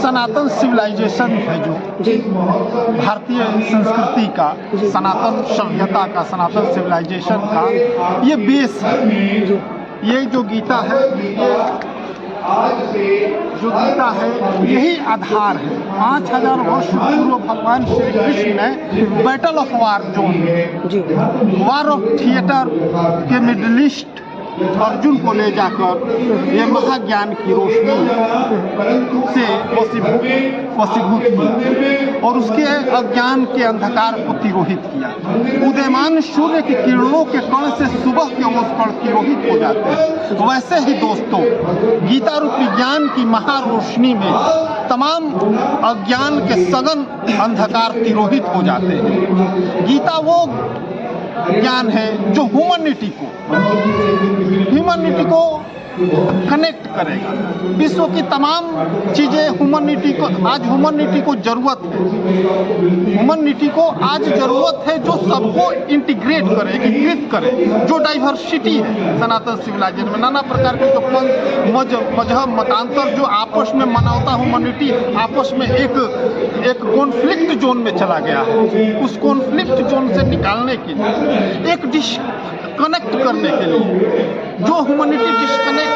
सनातन civilisation है जो भारतीय संस्कृति का, सनातन सभ्यता का, सनातन सिविलाइजेशन का ये बेस है। ये जो गीता है, यही आधार है। 5000 वर्ष पूर्व भगवान श्री कृष्ण ने battle of war zone, war of theatre के मिडिल ईस्ट अर्जुन को ले जाकर ये महाज्ञान की रोशनी से वशीभूत किया और उसके अज्ञान के अंधकार को तिरोहित किया। उदयमान सूर्य की किरणों के कण से सुबह के ओस कण तिरोहित हो जाते हैं। वैसे ही दोस्तों, गीता रूपी ज्ञान की महारोशनी में तमाम अज्ञान के सघन अंधकार तिरोहित हो जाते हैं। गीता वो ज्ञान है जो ह्यूमैनिटी को कनेक्ट करेगा। विश्व की तमाम चीज़ें ह्यूमैनिटी को जरूरत है। ह्यूमैनिटी को आज जरूरत है जो सबको इंटीग्रेट करे, एकीकृत करे। जो डाइवर्सिटी है सनातन सिविलाइजेशन में, नाना प्रकार के जो मजहब मतांतर जो आपस में मनावता ह्यूमैनिटी आपस में एक कॉन्फ्लिक्ट जोन में चला गया है। उस कॉन्फ्लिक्ट जोन से निकालने के लिए, एक डिस्कनेक्ट करने के लिए, जो ह्यूमैनिटी डिस्कनेक्ट है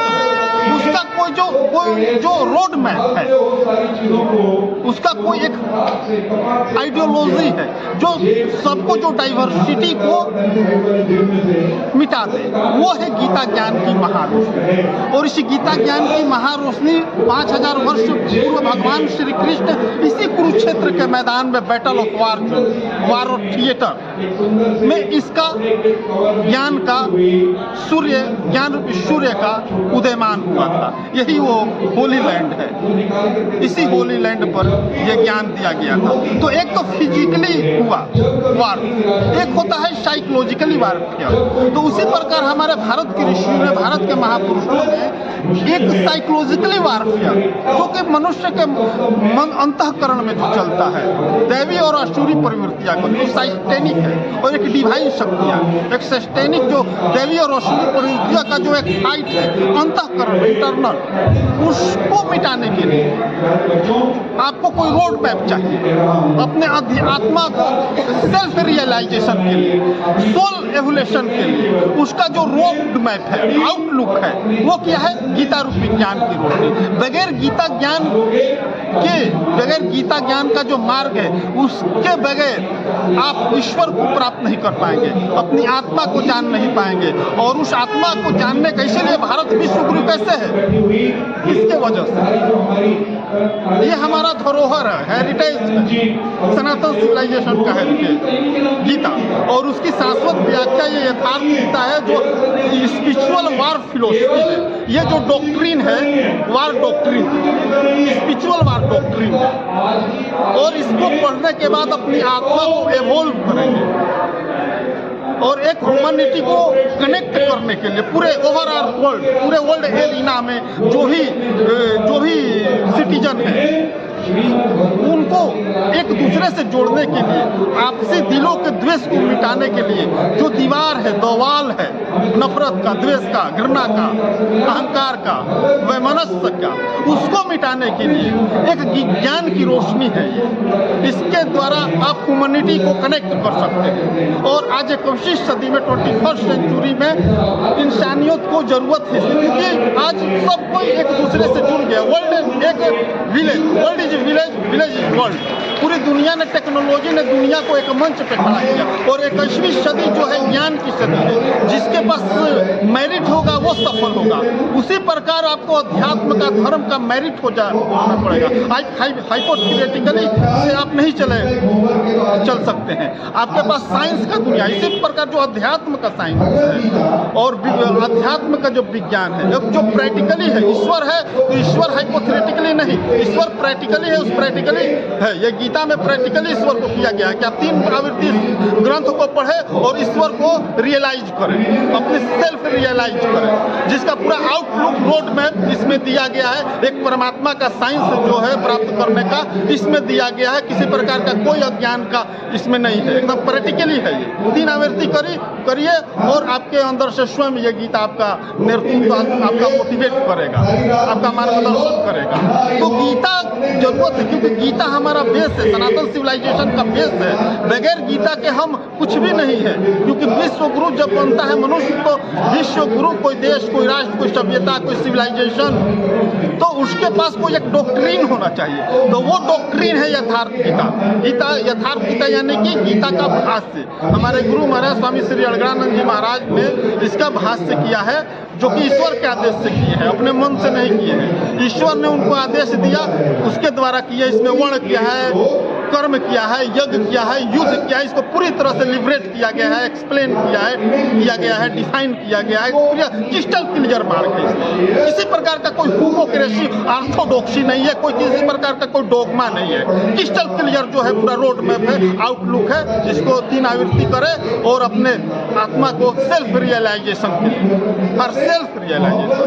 उसका कोई जो रोड मैप है, उसका कोई एक आइडियोलॉजी है जो सबको, जो डाइवर्सिटी को मिटा दे, वो है गीता ज्ञान की महारोशनी। और इस गीता ज्ञान की महारोशनी 5000 वर्ष पूर्व भगवान श्री कृष्ण इसी कुरुक्षेत्र के मैदान में battle of war of theatre में इसका ज्ञान का ज्ञान रूपी सूर्य का उदयमान हुआ था। यही वो होली लैंड है। इसी होली लैंड पर यह ज्ञान दिया गया था। तो एक तो फिजिकली हुआ वार, एक होता है साइकोलॉजिकली वारफेयर। तो उसी प्रकार हमारे भारत के ऋषियों ने, भारत के महापुरुषों ने एक साइकोलॉजिकली वारफेयर, जो कि मनुष्य के मन अंतःकरण में जो चलता है, दैवी और आसुरी प्रवृत्तियां को, जो साइस्टेनिक है, और एक डिवाइन शक्तियां, एक सैस्टेनिक जो दैवी और आसुरी प्रवृत्तियों का जो एक फाइट है अंतःकरण इंटरनल, उसको मिटाने के लिए आपको कोई रोड मैप चाहिए। अपने आत्मा को सेल्फ रियलाइजेशन के लिए, सोल एवोल्यूशन के लिए उसका जो रोड मैप है, आउटलुक है, वो क्या है? गीता रूपी ज्ञान की रोशनी। बगैर गीता ज्ञान का जो मार्ग है, उसके बगैर आप ईश्वर को प्राप्त नहीं कर पाएंगे, अपनी आत्मा को जान नहीं पाएंगे। और उस आत्मा को जानने के, इसीलिए भारत विश्व गुरु कैसे है? इसके वजह से ये हमारा धरोहर है, हेरिटेज, सनातन सिविलाइजेशन का हेरिटेज गीता। और उसकी शाश्वत व्याख्या ये यथार्थ गीता है, जो स्पिरिचुअल वार फिलोसफी है। ये जो डॉक्ट्रिन है, वार डॉक्ट्रिन, स्पिरिचुअल वार डॉक्ट्रिन है। और इसको पढ़ने के बाद अपनी आत्मा को एवोल्व करेंगे और एक ह्यूमैनिटी को कनेक्ट करने के लिए पूरे ओवरऑल वर्ल्ड, पूरे वर्ल्ड एरिना में जो भी सिटीजन है, उनको एक दूसरे से जोड़ने के लिए, आपसी दिलों के द्वेष को मिटाने के लिए, जो दीवार है, दीवाल है नफरत का, द्वेष का, घृणा का, अहंकार का, वैमनस्य का, उसको मिटाने के लिए एक ज्ञान की रोशनी है। इसके द्वारा आप ह्यूमैनिटी को कनेक्ट कर सकते हैं। और आज 21वीं सदी में, 21st सेंचुरी में इंसानियत को जरूरत है, क्योंकि आज सब कोई एक दूसरे से जुड़ गया। वर्ल्ड एक village, world is village, village is world. पूरी दुनिया ने, टेक्नोलॉजी ने दुनिया को एक मंच पे खड़ा किया। और 21वीं सदी जो है ज्ञान की सदी है। जिसके पास मेरिट होगा वो सफल होगा। उसी प्रकार आपको अध्यात्म का, धर्म का मेरिट होना पड़ेगा। हाइपोथेटिकली से आप नहीं चल सकते हैं। आपके पास साइंस का दुनिया, इसी प्रकार जो अध्यात्म का साइंस है और अध्यात्म का जो विज्ञान है, जो प्रैक्टिकली है, ईश्वर है तो ईश्वर हाइपोथेटिकली नहीं, ईश्वर प्रैक्टिकली है, उस प्रैक्टिकली है। ये गीता में प्रैक्टिकली ईश्वर को किया गया है कि आप 3 आवृत्ति ग्रंथ को पढ़े और ईश्वर को रियलाइज करें, अपने सेल्फ रियलाइज करें, जिसका पूरा आउटलुक रोड मैप इसमें दिया गया है। एक परमात्मा का साइंस जो है प्राप्त करने का इसमें दिया गया है। किसी प्रकार का कोई अज्ञान का इसमें नहीं है, एकदम प्रैक्टिकली है ये। 3 आवृत्ति करिए और आपके अंदर से स्वयं ये गीता आपका नेतृत्व, आपका मोटिवेट करेगा, आपका मार्गदर्शन करेगा। तो गीता जरूरत है, क्योंकि गीता हमारा बेस है, सनातन सिविलाइजेशन का बेस है। बगैर गीता के हम कुछ भी नहीं है, क्योंकि विश्व गुरु जब बनता है मनुष्य, तो विश्व गुरु कोई देश, कोई राष्ट्र, कोई सभ्यता, कोई सिविलाइजेशन, तो उसके पास कोई एक डॉक्ट्रिन होना चाहिए। तो वो डॉक्ट्रिन है यथार्थ गीता। गीता यथार्थ गीता यानी कि गीता का भाष्य। हमारे गुरु महाराज स्वामी श्री अलगड़ानंद जी महाराज ने इसका भाष्य किया है, जो कि ईश्वर के आदेश से किए हैं, अपने मन से नहीं किए हैं। ईश्वर ने उनको आदेश दिया, उसके द्वारा किया। इसमें वर्ण किया है, कर्म किया है, यज्ञ किया है, युद्ध किया है। इसको पूरी तरह से लिबरेट किया गया है, एक्सप्लेन किया गया है, डिफाइन किया गया है। पूरा क्रिस्टल क्लियर मार्ग है इसमें। किसी प्रकार का कोई हिपोक्रेसी, ऑर्थोडॉक्सी नहीं है, कोई किसी प्रकार का कोई डोगमा नहीं है। क्रिस्टल क्लियर जो है पूरा रोड मैप है, आउटलुक है, जिसको 3 आवृत्ति करे और अपने आत्मा को सेल्फ रियलाइजेशन के लिए, हर सेल्फ रियलाइजेशन,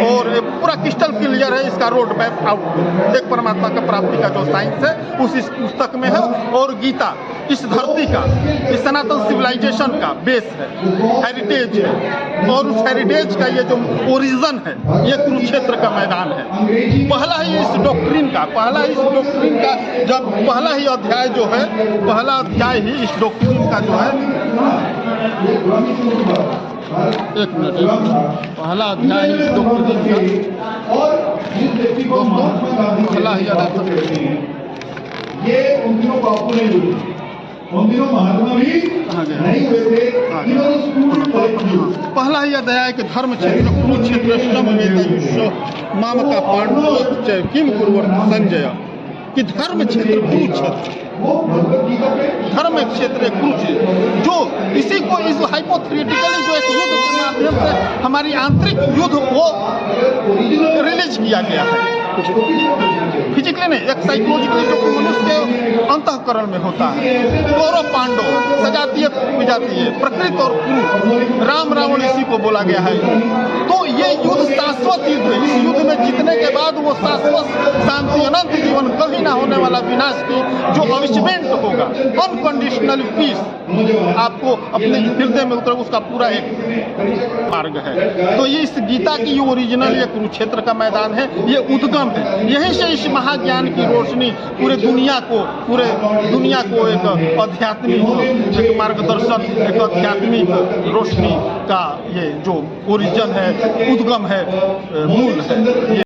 और पूरा क्रिस्टल क्लियर है इसका रोड मैप, आउटलुक। एक परमात्मा का प्राप्ति का जो साइंस है उस इस पुस्तक में है। और गीता इस धरती का, इस सनातन सिविलाइजेशन का बेस है, हेरिटेज है। और उस हेरिटेज का ये जो ओरिजिन है, ये कुरुक्षेत्र का मैदान है। पहला ही इस डॉक्ट्रिन का, जब पहला ही अध्याय जो है, पहला अध्याय ही इस डॉक्ट्रिन का जो है, एक मिनट, पहला अध्याय ही डॉक्ट्रिन का, दोस्तों पहला ही अध्याय, ये उन दिनों बापू नहीं हुए, उन दिनों महात्मा भी नहीं हुए थे। पहला ही अध्याय के धर्म क्षेत्र कुरुक्षेत्र समवेत माम का पांडव किम कुर्वन् संजय, कि धर्म क्षेत्र कुरुक्षेत्र, धर्म क्षेत्र कुरुक्षेत्र, जो इसी को इस हाइपोथेटिकली जो एक युद्ध के माध्यम से हमारी आंतरिक युद्ध को रिलीज किया गया है, फिजिकली नहीं, एक साइकोलॉजिकली, जो कि मनुष्य के अंतःकरण में होता है। कौरव पांडव, सजातीय विजातीय, प्रकृति और कुरु, राम रावण, इसी को बोला गया है। तो ये युद्ध शाश्वत युद्ध है। इस युद्ध में जीतने के बाद वो शाश्वत शांति, अनंत जीवन, कभी ना होने वाला विनाश की जो अविचमेंट होगा, अनकंडीशनल पीस आपको अपने हृदय में उतर, उसका पूरा एक मार्ग है। तो ये इस गीता की ओरिजिनल ये कुरुक्षेत्र का मैदान है, ये उद्गम है। यहीं से इस महाज्ञान की रोशनी पूरे दुनिया को एक आध्यात्मिक, एक मार्गदर्शन, एक आध्यात्मिक रोशनी का ये जो ओरिजिन है, उद्गम है, मूल है।